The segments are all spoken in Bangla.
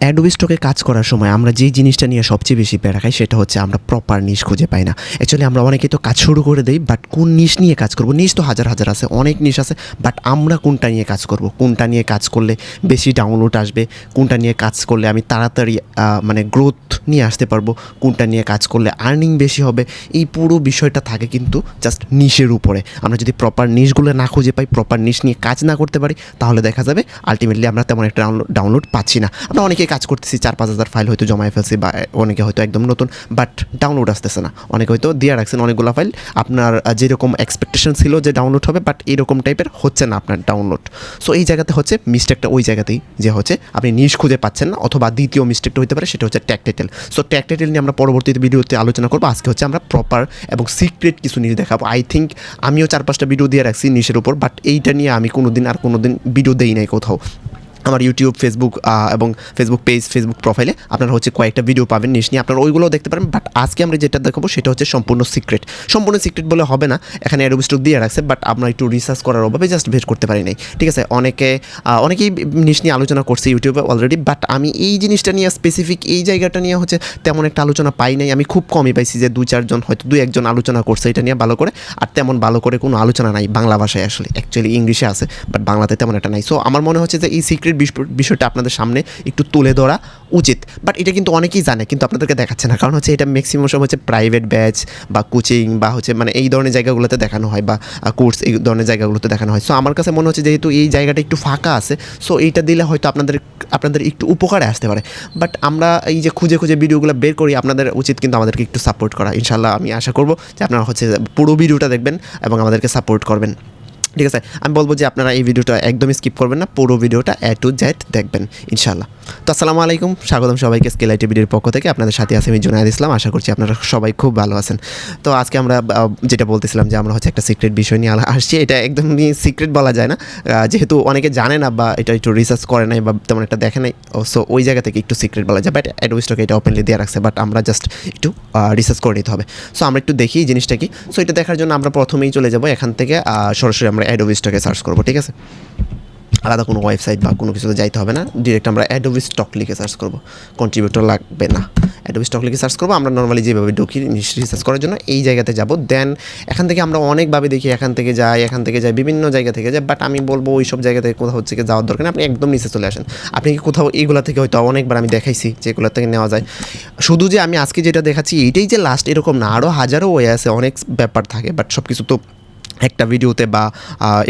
অ্যাডোবি স্টকে কাজ করার সময় আমরা যেই জিনিসটা নিয়ে সবচেয়ে বেশি প্যারা খাই সেটা হচ্ছে আমরা প্রপার নিশ খুঁজে পাই না। অ্যাকচুয়ালি আমরা অনেকেই তো কাজ শুরু করে দেই, বাট কোন নিশ নিয়ে কাজ করব? নিশ তো হাজার হাজার আছে, অনেক নিশ আছে, বাট আমরা কোনটা নিয়ে কাজ করব? কোনটা নিয়ে কাজ করলে বেশি ডাউনলোড আসবে? কোনটা নিয়ে কাজ করলে আমি তাড়াতাড়ি মানে গ্রোথ নিয়ে আসতে পারবো? কোনটা নিয়ে কাজ করলে আর্নিং বেশি হবে? এই পুরো বিষয়টা থাকে কিন্তু জাস্ট নিশের উপরে। আমরা যদি প্রপার নিশগুলো না খুঁজে পাই, প্রপার নিশ নিয়ে কাজ না করতে পারি, তাহলে দেখা যাবে আলটিমেটলি আমরা তেমন একটা ডাউনলোড পাচ্ছি না। আমরা অনেকেই কাজ করতেছি, 4-5 হাজার ফাইল হয়তো জমায় ফেলছি, বা অনেকে হয়তো একদম নতুন, বাট ডাউনলোড আসতেছে না। অনেকে হয়তো দিয়ে রাখছেন অনেকগুলো ফাইল, আপনার যেরকম এক্সপেকটেশন ছিল যে ডাউনলোড হবে, বাট এরকম টাইপের হচ্ছে না আপনার ডাউনলোড। সো এই জায়গাতে হচ্ছে মিস্টেকটা ওই জায়গাতেই, যে হচ্ছে আপনি নিশ খুঁজে পাচ্ছেন না, অথবা দ্বিতীয় মিস্টেকটা হতে পারে সেটা হচ্ছে tag title. So tag title নিয়ে আমরা পরবর্তীতে ভিডিওতে আলোচনা করবো। আজকে হচ্ছে আমরা প্রপার এবং সিক্রেট কিছু নিশ দেখাবো। আই থিঙ্ক আমিও 4-5টা ভিডিও দিয়ে রাখছি নিশের উপর, বাট এইটা নিয়ে আমি কোনো দিন ভিডিও দেই নাই কোথাও। আমার ইউটিউব, ফেসবুক এবং ফেসবুক পেজ, ফেসবুক প্রোফাইলে আপনারা হচ্ছে কয়েকটা ভিডিও পাবেন নিশ নিয়ে, আপনারা ওইগুলোও দেখতে পারেন। বাট আজকে আমরা যেটা দেখাবো সেটা হচ্ছে সম্পূর্ণ সিক্রেট বলে হবে না, এখানে অ্যাডোবি স্টক দিয়ে রাখছে, বাট আমরা একটু রিসার্চ করার অভাবে জাস্ট বের করতে পারি নাই। ঠিক আছে, অনেকেই নিশ নিয়ে আলোচনা করছে ইউটিউবে অলরেডি, বাট আমি এই জিনিসটা নিয়ে স্পেসিফিক এই জায়গাটা নিয়ে হচ্ছে তেমন একটা আলোচনা পাই নাই। আমি খুব কমই পাইছি যে 2-4জন হয়তো 2-1জন আলোচনা করছে এটা নিয়ে ভালো করে, আর তেমন ভালো করে কোনো আলোচনা নাই বাংলা ভাষায়। আসলে অ্যাকচুয়ালি ইংলিশে আছে, বাট বাংলাতে তেমন একটা নাই। সো আমার মনে হচ্ছে যে এই সিক্রেট বিষয়টা আপনাদের সামনে একটু তুলে ধরা উচিত। বাট এটা কিন্তু অনেকেই জানে, কিন্তু আপনাদেরকে দেখাচ্ছে না, কারণ হচ্ছে এটা ম্যাক্সিমাম সময় হচ্ছে প্রাইভেট ব্যাচ বা কোচিং বা হচ্ছে মানে এই ধরনের জায়গাগুলোতে দেখানো হয়, বা কোর্স এই ধরনের জায়গাগুলোতে দেখানো হয়। সো আমার কাছে মনে হচ্ছে যেহেতু এই জায়গাটা একটু ফাঁকা আছে, সো এইটা দিলে হয়তো আপনাদের একটু উপকারে আসতে পারে। বাট আমরা এই যে খুঁজে ভিডিওগুলো বের করি, আপনাদের উচিত কিন্তু আমাদেরকে একটু সাপোর্ট করা। ইনশাল্লাহ আমি আশা করব যে আপনারা হচ্ছে পুরো ভিডিওটা দেখবেন এবং আমাদেরকে সাপোর্ট করবেন। ঠিক আছে, আমি বলবো যে আপনারা এই ভিডিওটা একদমই স্কিপ করবেন না, পুরো ভিডিওটা A to Z দেখবেন ইনশাল্লাহ। তো আসসালামু আলাইকুম, স্বাগতম সবাইকে স্কেল আইটি ভিডিওর পক্ষ থেকে। আপনাদের সাথে আছি আমি জুনায়েদ ইসলাম। আশা করছি আপনারা সবাই খুব ভালো আছেন। তো আজকে আমরা যেটা বলতেছিলাম যে আমরা হচ্ছে একটা সিক্রেট বিষয় নিয়ে আসছি। এটা একদমই সিক্রেট বলা যায় না, যেহেতু অনেকে জানে না বা এটা একটু রিসার্চ করে নাই বা তেমন একটা দেখে নাই, সো ওই জায়গা থেকে একটু সিক্রেট বলা যায়। বাট অ্যাডোবি স্টকে এটা ওপেনলি দিয়ে রাখছে, বাট আমরা জাস্ট একটু রিসার্চ করে নিতে হবে। সো আমরা একটু দেখি এই জিনিসটা কি। সো এটা দেখার জন্য আমরা প্রথমেই চলে যাব এখান থেকে সরাসরি আমরা অ্যাডোবি স্টকে সার্চ করবো। ঠিক আছে, আলাদা কোনো ওয়েবসাইট বা কোনো কিছুতে যাইতে হবে না, ডিরেক্ট আমরা অ্যাডোবি স্টক লিখে সার্চ করবো, কন্ট্রিবিউটর লাগবে না। অ্যাডোবি স্টক লিখে সার্চ করবো। আমরা নর্মালি যেভাবে ঢুকি রিসার্চ করার জন্য এই জায়গাতে যাব। দেন এখান থেকে আমরা অনেকভাবে দেখি, এখান থেকে যাই বিভিন্ন জায়গা থেকে যাই, বাট আমি বলবো ওই সব জায়গা থেকে কোথাও হচ্ছে যাওয়ার দরকার নেই, আপনি একদম নিচে চলে আসেন। আপনি কি কোথাও এইগুলো থেকে হয়তো অনেকবার আমি দেখাইছি যে এগুলো থেকে নেওয়া যায়। শুধু যে আমি আজকে যেটা দেখাচ্ছি এইটাই যে লাস্ট এরকম না, আরও হাজারো ওয়ে আছে, অনেক ব্যাপার থাকে, বাট সব কিছু তো একটা ভিডিওতে বা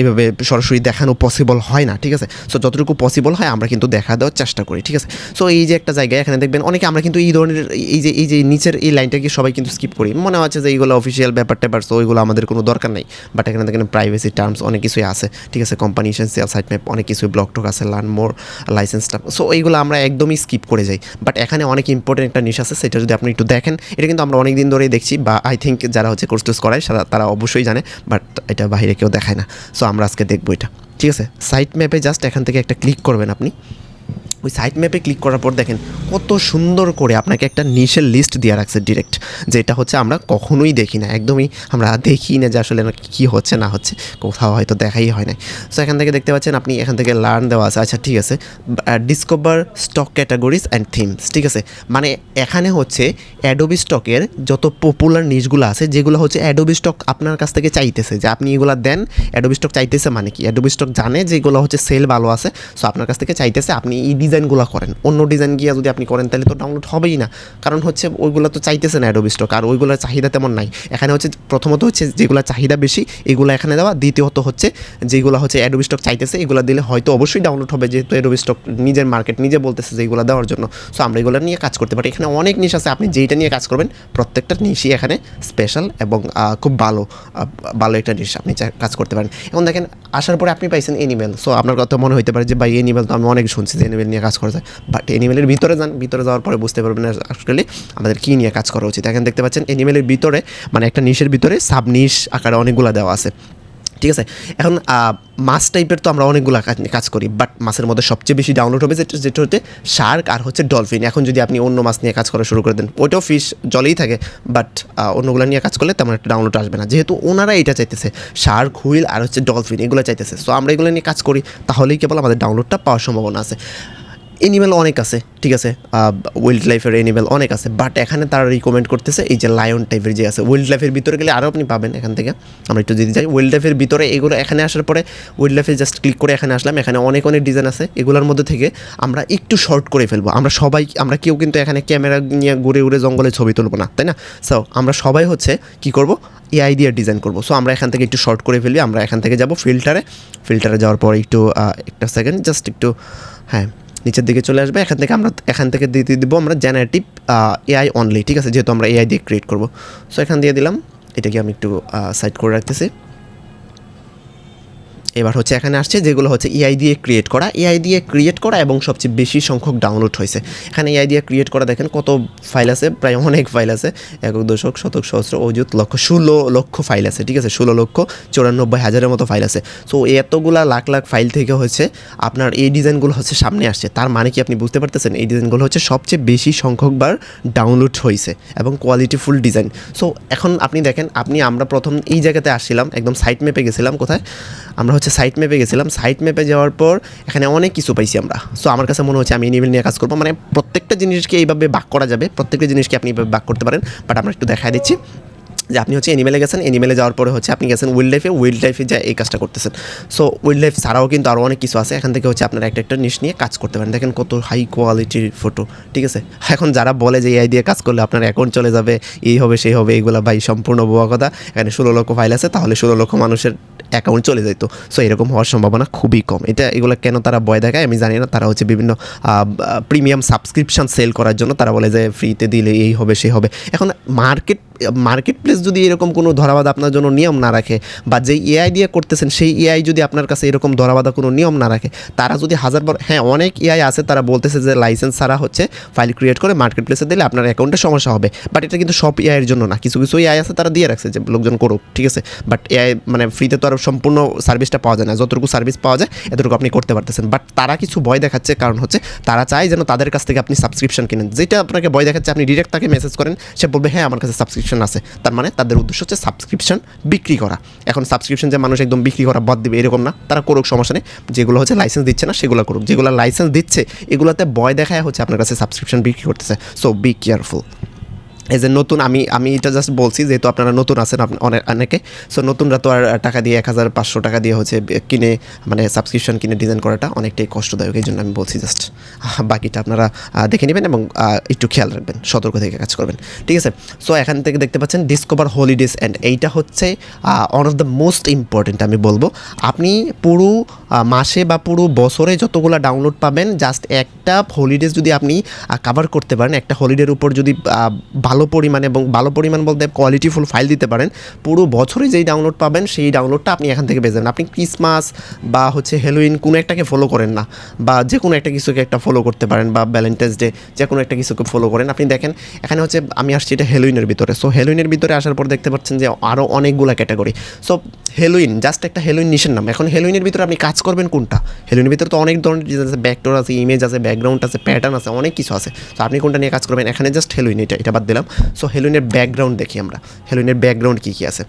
এভাবে সরাসরি দেখানো পসিবল হয় না। ঠিক আছে, সো যতটুকু পসিবল হয় আমরা কিন্তু দেখা দেওয়ার চেষ্টা করি। ঠিক আছে, সো এই যে একটা জায়গায় এখানে দেখবেন অনেকে আমরা কিন্তু এই ধরনের এই যে নিচের এই লাইনটাকে সবাই কিন্তু স্কিপ করি, মনে হচ্ছে যে এইগুলো অফিসিয়াল ব্যাপার ট্যাপার, সো ওইগুলো আমাদের কোনো দরকার নেই। বাট এখানে দেখেন প্রাইভেসি টার্মস অনেক কিছুই আছে। ঠিক আছে, কোম্পানি এসেন্সিয়াল সাইট ম্যাপ অনেক কিছুই, ব্লক টক আছে, learn more, licence term, so এইগুলো আমরা একদমই স্কিপ করে যাই। বাট এখানে অনেক ইম্পর্টেন্ট একটা নিশ আছে, সেটা যদি আপনি একটু দেখেন, এটা কিন্তু আমরা অনেক দিন ধরেই দেখছি, বা আই থিঙ্ক যারা হচ্ছে কোর্স টোর্স করায় তারা অবশ্যই জানে, বাট এটা বাইরে কেউ দেখায় না। সো আমরা আজকে দেখবো এটা। ঠিক আছে, সাইট ম্যাপে জাস্ট এখান থেকে একটা ক্লিক করবেন। আপনি ওই সাইট ম্যাপে ক্লিক করার পর দেখেন কত সুন্দর করে আপনাকে একটা নিশের লিস্ট দিয়ে রাখছে ডিরেক্ট, যেটা হচ্ছে আমরা কখনোই দেখি না, একদমই আমরা দেখি না যে আসলে কী হচ্ছে না হচ্ছে, কোথাও হয়তো দেখাই হয় না। সো এখান থেকে দেখতে পাচ্ছেন আপনি, এখান থেকে লার্ন দেওয়া আছে। আচ্ছা ঠিক আছে, discover stock categories and themes. ঠিক আছে, মানে এখানে হচ্ছে অ্যাডোবি স্টকের যত পপুলার নিশগুলো আছে, যেগুলো হচ্ছে অ্যাডোবি স্টক আপনার কাছ থেকে চাইতেছে যে আপনি এগুলো দেন। অ্যাডোবি স্টক চাইতেছে মানে কি, অ্যাডোবি স্টক জানে যে এগুলো হচ্ছে সেল ভালো আছে, সো আপনার কাছ থেকে চাইতেছে আপনি এই ডিজাইনগুলো করেন। অন্য ডিজাইন গিয়ে যদি আপনি করেন তাহলে তো ডাউনলোড হবেই না, কারণ হচ্ছে ওইগুলো তো চাইতেছে না অ্যাডোবি স্টক, আর ওইগুলোর চাহিদা তেমন নাই। এখানে হচ্ছে প্রথমত হচ্ছে যেগুলো চাহিদা বেশি এগুলো এখানে দেওয়া, দ্বিতীয়ত হচ্ছে যেগুলো হচ্ছে অ্যাডোবি স্টক চাইতেছে এগুলো দিলে হয়তো অবশ্যই ডাউনলোড হবে, যেহেতু অ্যাডোবি স্টক নিজের মার্কেট নিজে বলতেছে যে এগুলো দেওয়ার জন্য। সো আমরা এগুলো নিয়ে কাজ করতে পারি। এখানে অনেক নিশ আছে, আপনি যেইটা নিয়ে কাজ করবেন প্রত্যেকটা নিশই এখানে স্পেশাল এবং খুব ভালো একটা নিশ আপনি কাজ করতে পারেন। এখন দেখেন আসার পরে আপনি পাইছেন এনিমেল। সো আপনার কথা মনে হতে পারে যে ভাই এনিমেল তো আমি অনেক শুনছি যে এনিমেল নিয়ে কাজ করা যায়, বাট এনিমেলের ভিতরে যান, ভিতরে যাওয়ার পরে বুঝতে পারবেন অ্যাকচুয়ালি আমাদের কী নিয়ে কাজ করা উচিত। এখন দেখতে পাচ্ছেন এনিমেলের ভিতরে মানে একটা নিশের ভিতরে সাব নিশ আকারে অনেকগুলো দেওয়া আছে। ঠিক আছে, এখন মাছ টাইপের তো আমরা অনেকগুলো কাজ করি, বাট মাছের মধ্যে সবচেয়ে বেশি ডাউনলোড হবে যেটা হচ্ছে শার্ক আর হচ্ছে ডলফিন। এখন যদি আপনি অন্য মাছ নিয়ে কাজ করা শুরু করে দেন, ওইটাও ফিশ জলেই থাকে, বাট অন্যগুলো নিয়ে কাজ করলে তেমন একটা ডাউনলোড আসবে না, যেহেতু ওনারা এটা চাইতেছে শার্ক, হুইল আর হচ্ছে ডলফিন এগুলো চাইতেছে। সো আমরা এগুলো নিয়ে কাজ করি, তাহলেই কেবল আমাদের ডাউনলোডটা পাওয়ার সম্ভাবনা আছে। অ্যানিমেল অনেক আছে, ঠিক আছে, ওয়াইল্ড লাইফের অ্যানিমেল অনেক আছে, বাট এখানে তারা রিকমেন্ড করতেছে এই যে লায়ন টাইপের যে আছে। ওয়াইল্ড লাইফের ভিতরে গেলে আরও আপনি পাবেন এখান থেকে। আমরা একটু যদি যাই ওয়াইল্ড লাইফের ভিতরে, এগুলো এখানে আসার পরে ওয়াইল্ড লাইফে জাস্ট ক্লিক করে এখানে আসলাম। এখানে অনেক ডিজাইন আছে, এগুলোর মধ্যে থেকে আমরা একটু শর্ট করে ফেলবো। আমরা কেউ কিন্তু এখানে ক্যামেরা নিয়ে ঘুরে ঘুরে জঙ্গলে ছবি তুলবো না, তাই না? সো আমরা সবাই হচ্ছে কী করব, এআই দিয়ে ডিজাইন করবো। সো আমরা এখান থেকে একটু শর্ট করে ফেলবি। আমরা এখান থেকে যাব ফিল্টারে যাওয়ার পর একটু একটা সেকেন্ড জাস্ট একটু, হ্যাঁ, নিচের দিকে চলে আসবে। এখান থেকে দিয়ে দিব আমরা জেনারেটিভ এআই অনলি, ঠিক আছে, যেহেতু আমরা এআই দিয়ে ক্রিয়েট করবো। সো এখান দিয়ে দিলাম, এটাকে আমি একটু সাইড করে রাখতেছি। এবার হচ্ছে এখানে আসছে যেগুলো হচ্ছে এআই দিয়ে ক্রিয়েট করা এবং সবচেয়ে বেশি সংখ্যক ডাউনলোড হয়েছে। এখানে এআই দিয়ে ক্রিয়েট করা দেখেন কত ফাইল আছে, প্রায় অনেক ফাইল আছে, একক দশক শতক সহস্র অযুত লক্ষ 16 লক্ষ ফাইল আছে, ঠিক আছে, 16,94,000 মতো ফাইল আছে। সো এতগুলা লাখ লাখ ফাইল থেকে হচ্ছে আপনার এই ডিজাইনগুলো হচ্ছে সামনে আসছে। তার মানে কি আপনি বুঝতে পারতেছেন, এই ডিজাইনগুলো হচ্ছে সবচেয়ে বেশি সংখ্যকবার ডাউনলোড হয়েছে এবং কোয়ালিটিফুল ডিজাইন। সো এখন আপনি দেখেন, আমরা প্রথম এই জায়গাতে আসছিলাম, একদম সাইট ম্যাপে গেছিলাম। কোথায়? আমরা হচ্ছে সাইট ম্যাপে গেছিলাম। সাইট ম্যাপে যাওয়ার পর এখানে অনেক কিছু পাইছি আমরা। সো আমার কাছে মনে হচ্ছে আমি অ্যানিমেল নিয়ে কাজ করবো, মানে প্রত্যেকটা জিনিসকে এইভাবে ভাগ করা যাবে, প্রত্যেকটা জিনিসকে আপনি এইভাবে ভাগ করতে পারেন। বাট আমরা একটু দেখাই দিচ্ছি যে আপনি হচ্ছে অ্যানিমেলে গেছেন, অ্যানিমেলে যাওয়ার পরে হচ্ছে আপনি গেছেন ওয়াইল্ড লাইফে যা এই কাজটা করতেছেন। সো ওয়াইল্ড লাইফ ছাড়াও কিন্তু আরও অনেক কিছু আছে, এখান থেকে হচ্ছে আপনারা একটা নিশ নিয়ে কাজ করতে পারেন। দেখেন কত হাই কোয়ালিটির ফটো, ঠিক আছে। এখন যারা বলে যে এআই দিয়ে কাজ করলে আপনার অ্যাকাউন্ট চলে যাবে, এই হবে সেই হবে, এইগুলো ভাই সম্পূর্ণ বোয়া কথা। এখানে 16 লক্ষ ফাইল আছে, তাহলে 16 লক্ষ মানুষের অ্যাকাউন্ট চলে যেত। সো এরকম হওয়ার সম্ভাবনা খুবই কম। এগুলো কেন তারা ভয় দেখায় আমি জানি না। তারা হচ্ছে বিভিন্ন প্রিমিয়াম সাবস্ক্রিপশন সেল করার জন্য তারা বলে যে ফ্রিতে দিলে এই হবে সেই হবে। এখন মার্কেট প্লেস যদি এরকম কোনো ধরাবাধা আপনার জন্য নিয়ম না রাখে, বা যেই এআই দিয়ে করতেছেন সেই এআই যদি আপনার কাছে এরকম ধরাবাধা কোনো নিয়ম না রাখে, তারা যদি হাজারবার, হ্যাঁ অনেক এআই আছে তারা বলতেছে যে লাইসেন্স ছাড়া হচ্ছে ফাইল ক্রিয়েট করে মার্কেট প্লেসে দিলে আপনার অ্যাকাউন্টে সমস্যা হবে। বাট এটা কিন্তু সব এআইয়ের জন্য না, কিছু কিছু এআই আছে তারা দিয়ে রাখছে যে লোকজন করুক, ঠিক আছে। বাট এআই মানে ফ্রিতে তো আর সম্পূর্ণ সার্ভিসটা পাওয়া যায় না, যতটুকু সার্ভিস পাওয়া যায় এতটুকু আপনি করতে পারতেছেন। বাট তারা কিছু ভয় দেখাচ্ছে, কারণ হচ্ছে তারা চায় যেন তাদের কাছ থেকে আপনি সাবস্ক্রিপশন কিনেন। যেটা আপনাকে ভয় দেখাচ্ছে, আপনি ডিরেক্ট তাকে মেসেজ করেন, সে বলবে হ্যাঁ আমার কাছে সাবস্ক্রিপশন আছে। তার মানে তাদের উদ্দেশ্য হচ্ছে সাবস্ক্রিপশন বিক্রি করা। এখন সাবস্ক্রিপশন যে মানুষ একদম বিক্রি করা বাদ দিবে এরকম না, তারা করুক, সমস্যা নেই। যেগুলো হচ্ছে লাইসেন্স দিচ্ছে না সেগুলো করুক, যেগুলো লাইসেন্স দিচ্ছে এগুলোতে ভয় দেখায় হচ্ছে আপনার কাছে সাবস্ক্রিপশন বিক্রি করতেছে। So be careful. As a নতুন আমি এটা জাস্ট বলছি যেহেতু আপনারা নতুন আছেন অনেকে। সো নতুনরা তো আর টাকা দিয়ে 1,500 টাকা দিয়ে হচ্ছে কিনে, মানে সাবস্ক্রিপশন কিনে ডিজাইন করাটা অনেকটাই কষ্টদায়ক। এই জন্য আমি বলছি জাস্ট, বাকিটা আপনারা দেখে নেবেন এবং একটু খেয়াল রাখবেন, সতর্ক থেকে কাজ করবেন, ঠিক আছে। সো এখান থেকে দেখতে পাচ্ছেন ডিসকভার হলিডেজ অ্যান্ড, এইটা হচ্ছে one of the most important. আমি বলবো আপনি পুরো মাসে বা পুরো বছরে যতগুলো ডাউনলোড পাবেন, জাস্ট একটা হলিডেজ যদি আপনি কাভার করতে পারেন, একটা হলিডের উপর যদি ভালো পরিমাণ বলতে কোয়ালিটিফুল ফাইল দিতে পারেন, পুরো বছরে যেই ডাউনলোড পাবেন সেই ডাউনলোডটা আপনি এখান থেকে পেয়ে যাবেন। আপনি ক্রিসমাস বা হচ্ছে হ্যালোউইন কোনো একটাকে ফলো করেন না, বা যে কোনো একটা কিছুকে একটা ফলো করতে পারেন, বা ভ্যালেন্টাইন্স ডে যে কোনো একটা কিছুকে ফলো করেন। আপনি দেখেন এখানে হচ্ছে আমি আসছি এটা হ্যালোউইনের ভিতরে। সো হ্যালোউইনের ভিতরে আসার পর দেখতে পাচ্ছেন যে আরও অনেকগুলো ক্যাটাগরি। সো হ্যালোউইন জাস্ট একটা হ্যালোউইন নিশের নাম। এখন হ্যালোউইনের ভিতরে আপনি কাজ করবেন কোনটা? হ্যালোউইনের ভিতরে তো অনেক ধরনের ডিজাইন আছে, ভেক্টর আছে, ইমেজ আছে, ব্যাকগ্রাউন্ড আছে, প্যাটার্ন আছে, অনেক কিছু আছে। তো আপনি কোনটা নিয়ে কাজ করবেন? এখানে জাস্ট হ্যালোউইন, এটা বাদ দিলাম। সো হ্যালোউইনের ব্যাকগ্রাউন্ড দেখি আমরা, হ্যালোউইনের ব্যাকগ্রাউন্ড কী কী আছে।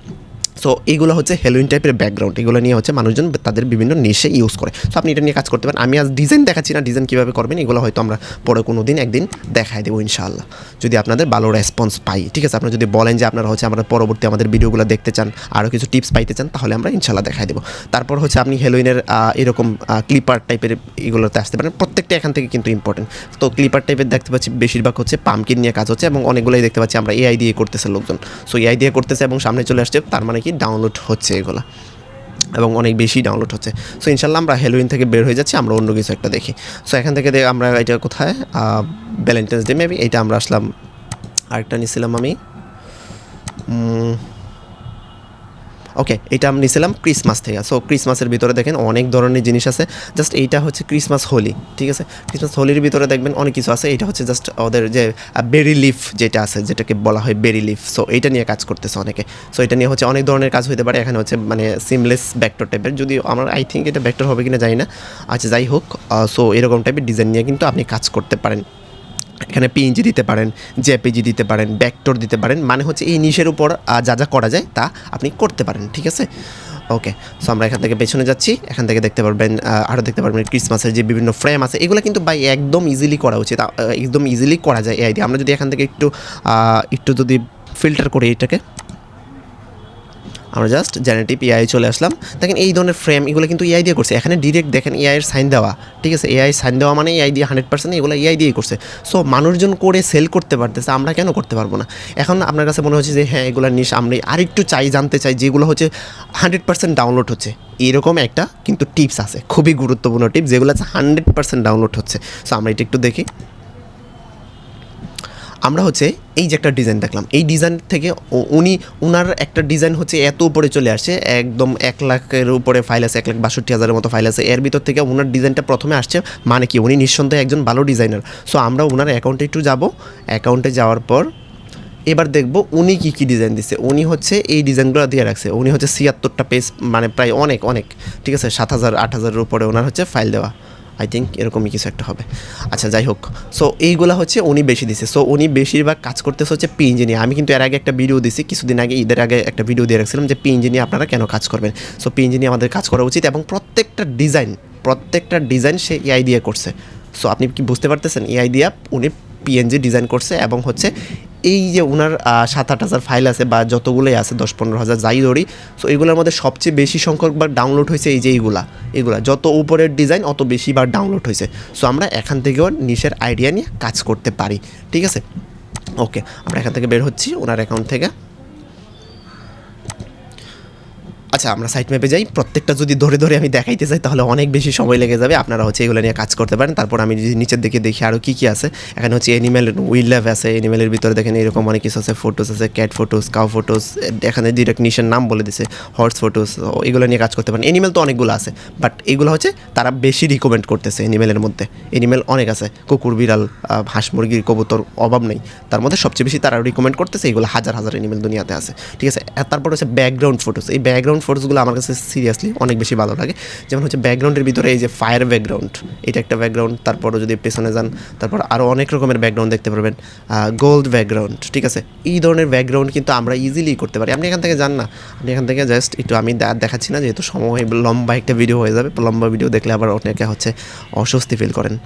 সো এইগুলো হচ্ছে হ্যালোউইন টাইপের ব্যাকগ্রাউন্ড, এগুলো নিয়ে হচ্ছে মানুষজন তাদের বিভিন্ন নিশে ইউজ করে। সো আপনি এটা নিয়ে কাজ করতে পারেন। আমি আজ ডিজাইন দেখাচ্ছি না, ডিজাইন কীভাবে করবেন এগুলো হয়তো আমরা পরে কোনো দিন একদিন দেখাই দেবো ইনশাআল্লাহ, যদি আপনাদের ভালো রেসপন্স পাই, ঠিক আছে। আপনারা যদি বলেন যে আপনারা হচ্ছে আমরা পরবর্তী আমাদের ভিডিওগুলো দেখতে চান, আরও কিছু টিপস পাইতে চান, তাহলে আমরা ইনশাআল্লাহ দেখাই দেবো। তারপর হচ্ছে আপনি হ্যালোউইনের এরকম ক্লিপার টাইপের এগুলোতে আসতে পারেন, প্রত্যেকটা এখান থেকে কিন্তু ইম্পর্টেন্ট। তো ক্লিপার টাইপের দেখতে পাচ্ছি বেশিরভাগ হচ্ছে পামকিন নিয়ে কাজ হচ্ছে, এবং অনেকগুলোই দেখতে পাচ্ছি আমরা এআই দিয়ে করতেছে লোকজন। সো এআই দিয়ে করতেছে এবং সামনে চলে আসছে, তার মানে কি ডাউনলোড হচ্ছে এগুলো, এবং অনেক বেশি ডাউনলোড হচ্ছে। সো ইনশাল্লাহ আমরা হ্যালোউইন থেকে বের হয়ে যাচ্ছি, আমরা অন্য কিছু একটা দেখি। সো এখান থেকে আমরা এটা কোথায়, ভ্যালেন্টাইন্স ডে মেবি, এইটা আমরা আসলাম। আরেকটা নিয়েছিলাম আমি, ওকে, এটা আমি নিয়েছিলাম ক্রিসমাস থেকে। সো ক্রিসমাসের ভিতরে দেখেন অনেক ধরনের জিনিস আছে। জাস্ট এইটা হচ্ছে ক্রিসমাস হোলি, ঠিক আছে। ক্রিসমাস হোলির ভিতরে দেখবেন অনেক কিছু আছে। এটা হচ্ছে জাস্ট ওদের যে বেরি লিফ যেটা আছে, যেটাকে বলা হয় বেরি লিফ। সো এইটা নিয়ে কাজ করতেছে অনেকে। সো এটা নিয়ে হচ্ছে অনেক ধরনের কাজ হতে পারে। এখানে হচ্ছে মানে সিমলেস ভেক্টর টাইপের, যদি আমার আই থিঙ্ক এটা ভেক্টর হবে কিনা জানি না, আচ্ছা যাই হোক। সো এরকম টাইপের ডিজাইন নিয়ে কিন্তু আপনি কাজ করতে পারেন। এখানে পিএনজি দিতে পারেন, জেপিজি দিতে পারেন, ভেক্টর দিতে পারেন, মানে হচ্ছে এই নিশের উপর যা যা করা যায় তা আপনি করতে পারেন, ঠিক আছে। ওকে, সো আমরা এখান থেকে পেছনে যাচ্ছি, এখান থেকে দেখতে পারবেন আরও দেখতে পারবেন ক্রিসমাসের যে বিভিন্ন ফ্রেম আছে, এগুলো কিন্তু ভাই একদম ইজিলি করা উচিত, একদম ইজিলি করা যায় এআই দিয়ে। আমরা যদি এখান থেকে একটু যদি ফিল্টার করি এটাকে, আমরা জাস্ট জেনারেটিভ এআই চলে আসলাম। দেখেন এই ধরনের ফ্রেম এগুলো কিন্তু এআই দিয়ে করছে, এখানে ডিরেক্ট দেখেন এআই এর সাইন দেওয়া, ঠিক আছে। এআই সাইন দেওয়া মানে এআই দিয়ে 100% এগুলো এআই দিয়েই করছে। সো মানুষজন করে সেল করতে পারতেছে, আমরা কেন করতে পারবো না? এখন আপনার কাছে মনে হচ্ছে যে হ্যাঁ এগুলো নিশ আমরা আরেকটু জানতে চাই, যেগুলো হচ্ছে 100% ডাউনলোড হচ্ছে, এরকম একটা কিন্তু টিপস আছে, খুবই গুরুত্বপূর্ণ টিপস, যেগুলো 100% ডাউনলোড হচ্ছে। সো আমরা এটা একটু দেখি। আমরা হচ্ছে এই যে একটা ডিজাইন দেখলাম, এই ডিজাইন থেকে উনার একটা ডিজাইন হচ্ছে এত উপরে চলে আসছে, একদম 1 লাখের উপরে ফাইল আছে, 1,62,000-এর মতো ফাইল আছে। এর ভিতর থেকে ওনার ডিজাইনটা প্রথমে আসছে, মানে কি উনি নিঃসন্দেহে একজন ভালো ডিজাইনার। সো আমরা ওনার অ্যাকাউন্টে একটু যাব, অ্যাকাউন্টে যাওয়ার পর এবার দেখব উনি কী ডিজাইন দিচ্ছে। উনি হচ্ছে এই ডিজাইনগুলো দিয়ে রাখছে, উনি হচ্ছে 76টা পেজ, মানে প্রায় অনেক, ঠিক আছে, 7,000-8,000-এর উপরে ওনার হচ্ছে ফাইল দেওয়া, আই থিঙ্ক এরকমই কিছু একটা হবে। আচ্ছা যাই হোক, সো এইগুলো হচ্ছে উনি বেশি দিছে। সো উনি বেশিরভাগ কাজ করতেছে হচ্ছে পিএনজি নিয়ে। আমি কিন্তু এর আগে একটা ভিডিও দিছি, কিছুদিন আগে, ঈদের আগে একটা ভিডিও দিয়ে রাখছিলাম যে পিএনজি নিয়ে আপনারা কেন কাজ করবেন। সো পিএনজি নিয়ে আমাদের কাজ করা উচিত, এবং প্রত্যেকটা ডিজাইন সে এআই দিয়ে করছে। সো আপনি কি বুঝতে পারতেছেন, এআই দিয়ে উনি পিএনজি ডিজাইন করছে, এবং হচ্ছে এই যে ওনার 7-8 হাজার ফাইল আছে, বা যতগুলোই আছে 10-15 হাজার যাই ধরি, সো এগুলোর মধ্যে সবচেয়ে বেশি সংখ্যকবার ডাউনলোড হয়েছে এই যে এগুলা যত উপরের ডিজাইন অত বেশিবার ডাউনলোড হয়েছে। সো আমরা এখান থেকেও নিশের আইডিয়া নিয়ে কাজ করতে পারি, ঠিক আছে। ওকে, আমরা এখান থেকে বের হচ্ছি ওনার অ্যাকাউন্ট থেকে। আচ্ছা আমরা সাইট ম্যাপে যাই, প্রত্যেকটা যদি ধরে আমি দেখাইতে চাই তাহলে অনেক বেশি সময় লেগে যাবে। আপনারা হচ্ছে এগুলো নিয়ে কাজ করতে পারেন। তারপর আমি যদি নিচের দিকে দেখি আরও কী আছে, এখানে হচ্ছে অ্যানিম্যাল উইল্ড লাইফ আছে, অ্যানিম্যালের ভিতরে দেখেন এরকম অনেক কিছু আছে, ফটোস আছে, ক্যাট ফটোস, কাউ ফটোস, এখানে ডিরেক্ট নিশের নাম বলে দিছে, হর্স ফটোস, এগুলো নিয়ে কাজ করতে পারেন। অ্যানিম্যাল তো অনেকগুলো আছে, বাট এগুলো হচ্ছে তারা বেশি রিকমেন্ড করতেছে। অ্যানিম্যালের মধ্যে অ্যানিম্যাল অনেক আছে, কুকুর, বিড়াল, হাঁস, মুরগির, কবুতর, অভাব নেই। তার মধ্যে সবচেয়ে বেশি তারা রিকমেন্ড করতেছে এগুলো, হাজার অ্যানিম্যাল দুনিয়াতে আছে, ঠিক আছে। তারপর হচ্ছে ব্যাকগ্রাউন্ড ফটোস। এই ব্যাকগ্রাউন্ড ফটোসগুলো আমার কাছে সিরিয়াসলি অনেক বেশি ভালো লাগে। যেমন হচ্ছে ব্যাকগ্রাউন্ডের ভিতরে এই যে ফায়ার ব্যাকগ্রাউন্ড, এটা একটা ব্যাকগ্রাউন্ড। তারপরও যদি পেছনে যান, তারপর আরও অনেক রকমের ব্যাকগ্রাউন্ড দেখতে পারবেন, গোল্ড ব্যাকগ্রাউন্ড, ঠিক আছে। এই ধরনের ব্যাকগ্রাউন্ড কিন্তু আমরা ইজিলি করতে পারি। আপনি এখান থেকে যান না, আপনি এখান থেকে জাস্ট একটু, আমি দেখাচ্ছি না যেহেতু সময় লম্বা একটা ভিডিও হয়ে যাবে, লম্বা ভিডিও দেখলে আবার অনেকে হচ্ছে অস্বস্তি ফিল করেন।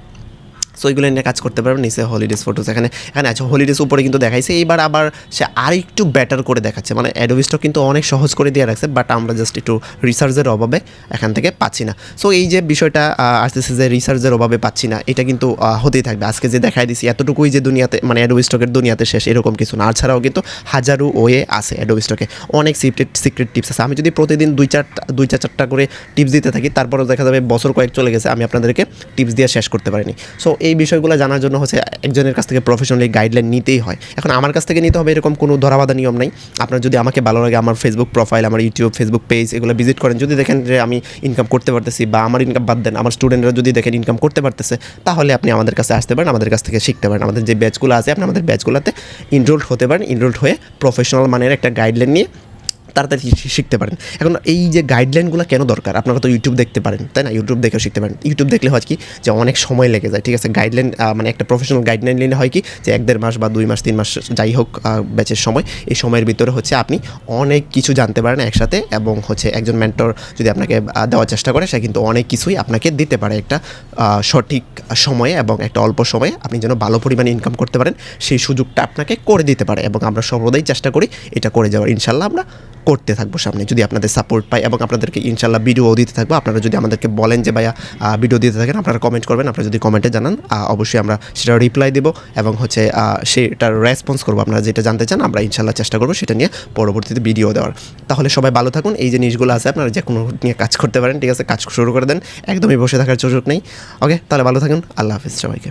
সো এগুলো নিয়ে কাজ করতে পারবেন। নিচে হলিডেজ ফটোস, এখানে আছে হলিডেজ উপরে কিন্তু দেখাইছে, এইবার আবার সে আর একটু বেটার করে দেখাচ্ছে, মানে অ্যাডোবি স্টক কিন্তু অনেক সহজ করে দিয়ে রাখছে, বাট আমরা জাস্ট একটু রিসার্চের অভাবে এখান থেকে পাচ্ছি না। সো এই যে বিষয়টা আসতেছে যে রিসার্চের অভাবে পাচ্ছি না, এটা কিন্তু হতেই থাকবে। আজকে যে দেখাই দিছি এতটুকুই যে দুনিয়াতে, মানে অ্যাডোবি স্টকের দুনিয়াতে শেষ এরকম কিছু না, আর ছাড়াও কিন্তু হাজারো ওয়ে আছে অ্যাডোবি স্টকে, অনেক সিক্রেট টিপস আছে। আমি যদি প্রতিদিন 2-4টা করে টিপস দিতে থাকি, তারপরও দেখা যাবে বছর কয়েক চলে গেছে আমি আপনাদেরকে টিপস দিয়ে শেষ করতে পারিনি। সো এই বিষয়গুলো জানার জন্য হচ্ছে একজনের কাছ থেকে প্রফেশনালি গাইডলাইন নিতেই হয়। এখন আমার কাছ থেকে নিতে হবে এরকম কোনো ধরাবাধা নিয়ম নাই। আপনার যদি আমাকে ভালো লাগে, আমার ফেসবুক প্রোফাইল, আমার ইউটিউব, ফেসবুক পেজ, এগুলো ভিজিট করেন, যদি দেখেন যে আমি ইনকাম করতে পারতেছি, বা আমার ইনকাম বাদ দেন, আমার স্টুডেন্টরা যদি দেখেন ইনকাম করতে পারতেছে, তাহলে আপনি আমাদের কাছে আসতে পারেন, আমাদের কাছ থেকে শিখতে পারেন। আমাদের যে ব্যাচগুলো আছে, আপনি আমাদের ব্যাচগুলোতে ইনরোল্ড হতে পারেন। ইনরোল্ড হয়ে প্রফেশনাল মানের একটা গাইডলাইন নিয়ে তাড়াতাড়ি শিখতে পারেন। এখন এই যে গাইডলাইনগুলো কেন দরকার, আপনারা তো ইউটিউব দেখতে পারেন, তাই না? ইউটিউব দেখেও শিখতে পারেন। ইউটিউব দেখলে হয় কি যে অনেক সময় লেগে যায়, ঠিক আছে। গাইডলাইন মানে একটা প্রফেশনাল গাইডলাইন নিলে হয় কি যে 1-1.5 মাস বা 2 মাস 3 মাস যাই হোক ব্যাচের সময়, এই সময়ের ভিতরে হচ্ছে আপনি অনেক কিছু জানতে পারেন একসাথে, এবং হচ্ছে একজন মেন্টর যদি আপনাকে দেওয়ার চেষ্টা করে, সে কিন্তু অনেক কিছুই আপনাকে দিতে পারে একটা সঠিক সময়ে, এবং একটা অল্প সময়ে আপনি যেন ভালো পরিমাণে ইনকাম করতে পারেন সেই সুযোগটা আপনাকে করে দিতে পারে। এবং আমরা সর্বদাই চেষ্টা করি এটা করে যাওয়ার, ইনশাল্লাহ আমরা করতে থাকবো সামনে, যদি আপনাদের সাপোর্ট পাই, এবং আপনাদেরকে ইনশাল্লাহ ভিডিও দিতে থাকবো। আপনারা যদি আমাদেরকে বলেন যে ভাইয়া ভিডিও দিতে থাকেন, আপনারা কমেন্ট করবেন। আপনারা যদি কমেন্টে জানান, অবশ্যই আমরা সেটা রিপ্লাই দেবো, এবং হচ্ছে সেটার রেসপন্স করবো। আপনারা যেটা জানতে চান আমরা ইনশাল্লাহ চেষ্টা করবো সেটা নিয়ে পরবর্তীতে ভিডিও দেওয়ার। তাহলে সবাই ভালো থাকুন। এই যে জিনিসগুলো আছে আপনারা যে কোনো নিয়ে কাজ করতে পারেন, ঠিক আছে। কাজ শুরু করে দেন, একদমই বসে থাকার সুযোগ নেই। ওকে, তাহলে ভালো থাকুন। আল্লাহ হাফিজ সবাইকে।